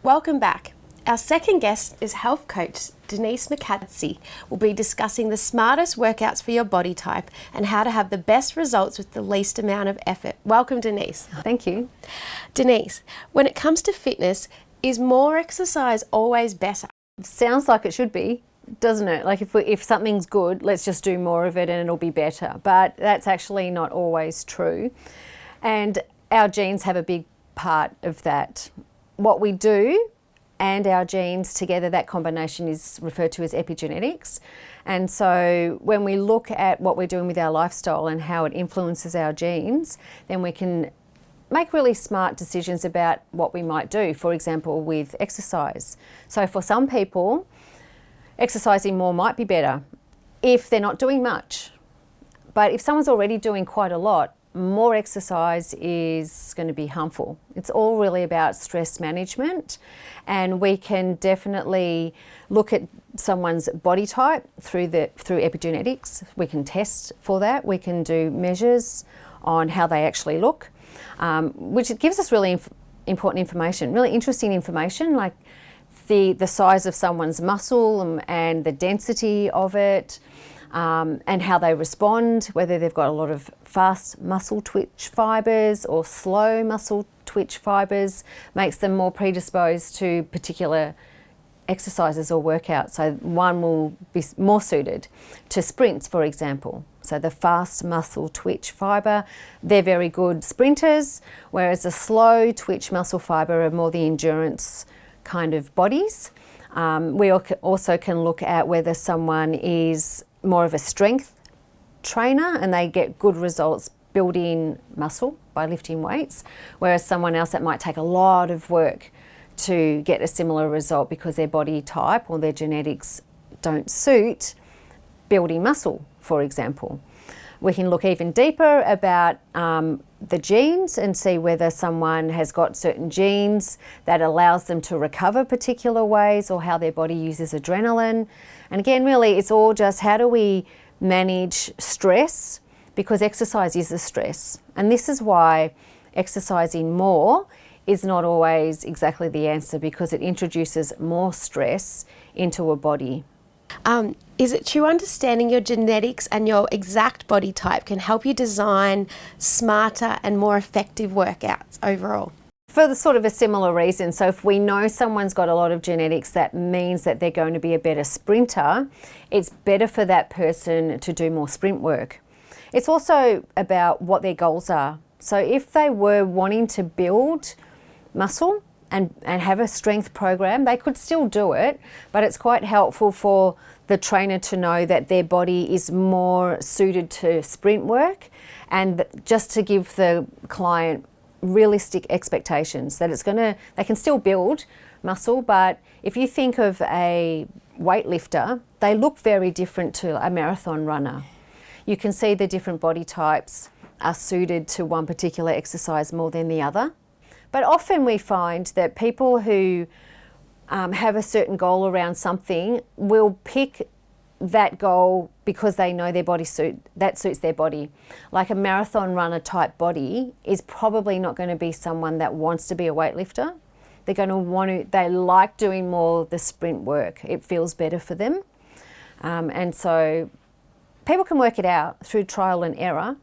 Welcome back. Our second guest is health coach Denise Mokadsi. We'll be discussing the smartest workouts for your body type and how to have the best results with the least amount of effort. Welcome, Denise. Thank you. Denise, when it comes to fitness, is more exercise always better? Sounds like it should be, doesn't it? Like if something's good, let's just do more of it and it'll be better. But that's actually not always true. And our genes have a big part of that. What we do and our genes together, that combination is referred to as epigenetics. And so when we look at what we're doing with our lifestyle and how it influences our genes, then we can make really smart decisions about what we might do, for example, with exercise. So for some people, exercising more might be better if they're not doing much. But if someone's already doing quite a lot, more exercise is going to be harmful. It's all really about stress management, and we can definitely look at someone's body type through epigenetics. We can test for that. We can do measures on how they actually look, which gives us really important information, really interesting information, like the size of someone's muscle and the density of it. And how they respond, whether they've got a lot of fast muscle twitch fibres or slow muscle twitch fibres, makes them more predisposed to particular exercises or workouts. So one will be more suited to sprints, for example. So the fast muscle twitch fibre, they're very good sprinters, whereas the slow twitch muscle fibre are more the endurance kind of bodies. We also can look at whether someone is more of a strength trainer and they get good results building muscle by lifting weights, whereas someone else that might take a lot of work to get a similar result because their body type or their genetics don't suit building muscle, for example. We can look even deeper about the genes and see whether someone has got certain genes that allows them to recover particular ways, or how their body uses adrenaline. And again, really, it's all just how do we manage stress, because exercise is a stress. And this is why exercising more is not always exactly the answer, because it introduces more stress into a body. Is it true understanding your genetics and your exact body type can help you design smarter and more effective workouts overall? For the sort of a similar reason. So if we know someone's got a lot of genetics, that means that they're going to be a better sprinter. It's better for that person to do more sprint work. It's also about what their goals are. So if they were wanting to build muscle and have a strength program, they could still do it, but it's quite helpful for the trainer to know that their body is more suited to sprint work, and just to give the client realistic expectations that they can still build muscle. But if you think of a weightlifter, they look very different to a marathon runner. You can see the different body types are suited to one particular exercise more than the other. But often we find that people who have a certain goal around something will pick that goal because they know their body that suits their body. Like a marathon runner type body is probably not going to be someone that wants to be a weightlifter. They're going to they like doing more the sprint work. It feels better for them. And so people can work it out through trial and error.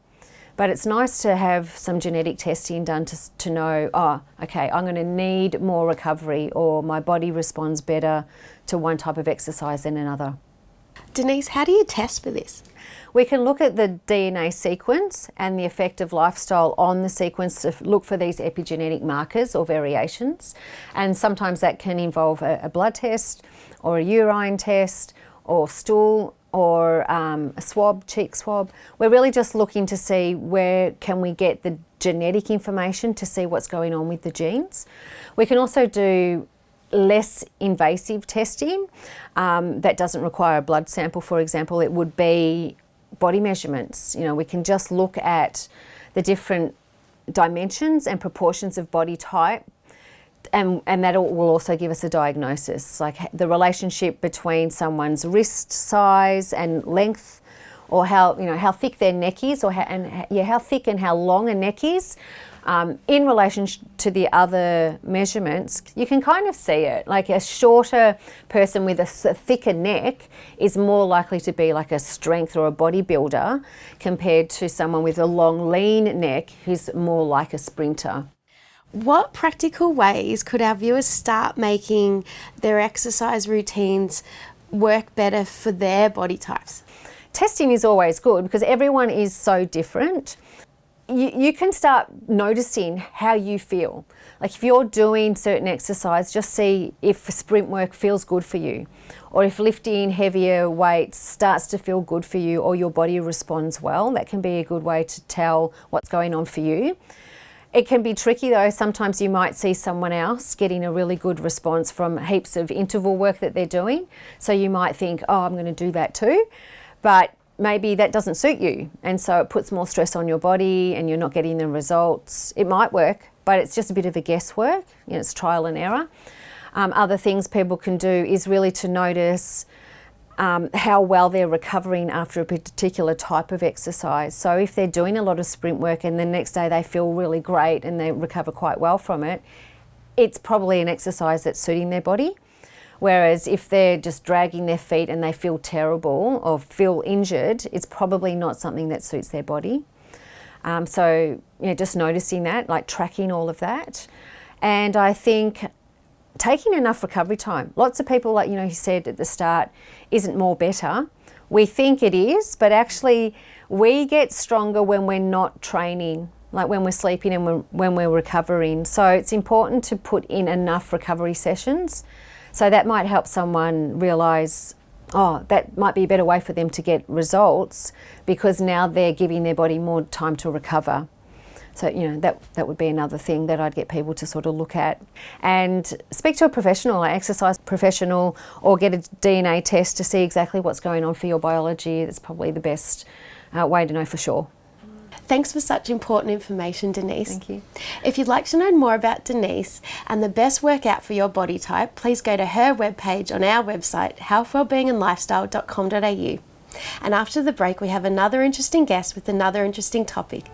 But it's nice to have some genetic testing done to know, okay, I'm going to need more recovery, or my body responds better to one type of exercise than another. Denise, how do you test for this? We can look at the DNA sequence and the effect of lifestyle on the sequence to look for these epigenetic markers or variations. And sometimes that can involve a blood test or a urine test or stool or a swab, cheek swab. We're really just looking to see where can we get the genetic information to see what's going on with the genes. We can also do less invasive testing that doesn't require a blood sample, for example. It would be body measurements. We can just look at the different dimensions and proportions of body type, and that will also give us a diagnosis, like the relationship between someone's wrist size and length, or how thick their neck is, or how thick and how long a neck is. In relation to the other measurements, you can kind of see it. Like a shorter person with a thicker neck is more likely to be like a strength or a bodybuilder compared to someone with a long, lean neck who's more like a sprinter. What practical ways could our viewers start making their exercise routines work better for their body types? Testing is always good because everyone is so different. You can start noticing how you feel. Like if you're doing certain exercise, just see if sprint work feels good for you, or if lifting heavier weights starts to feel good for you, or your body responds well. That can be a good way to tell what's going on for you. It can be tricky though. Sometimes you might see someone else getting a really good response from heaps of interval work that they're doing. So you might think, oh, I'm going to do that too. But maybe that doesn't suit you, and so it puts more stress on your body and you're not getting the results. It might work, but it's just a bit of a guesswork. It's trial and error. Other things people can do is really to notice how well they're recovering after a particular type of exercise. So if they're doing a lot of sprint work and the next day they feel really great and they recover quite well from it, it's probably an exercise that's suiting their body. Whereas if they're just dragging their feet and they feel terrible or feel injured, it's probably not something that suits their body. So just noticing that, like tracking all of that. And I think taking enough recovery time. Lots of people, like you said at the start, isn't more better. We think it is, but actually we get stronger when we're not training, like when we're sleeping and when we're recovering. So it's important to put in enough recovery sessions. So that might help someone realise, oh, that might be a better way for them to get results because now they're giving their body more time to recover. So, that would be another thing that I'd get people to sort of look at. And speak to a professional, like exercise professional, or get a DNA test to see exactly what's going on for your biology. That's probably the best way to know for sure. Thanks for such important information, Denise. Thank you. If you'd like to know more about Denise and the best workout for your body type, please go to her webpage on our website, healthwellbeingandlifestyle.com.au. And after the break, we have another interesting guest with another interesting topic.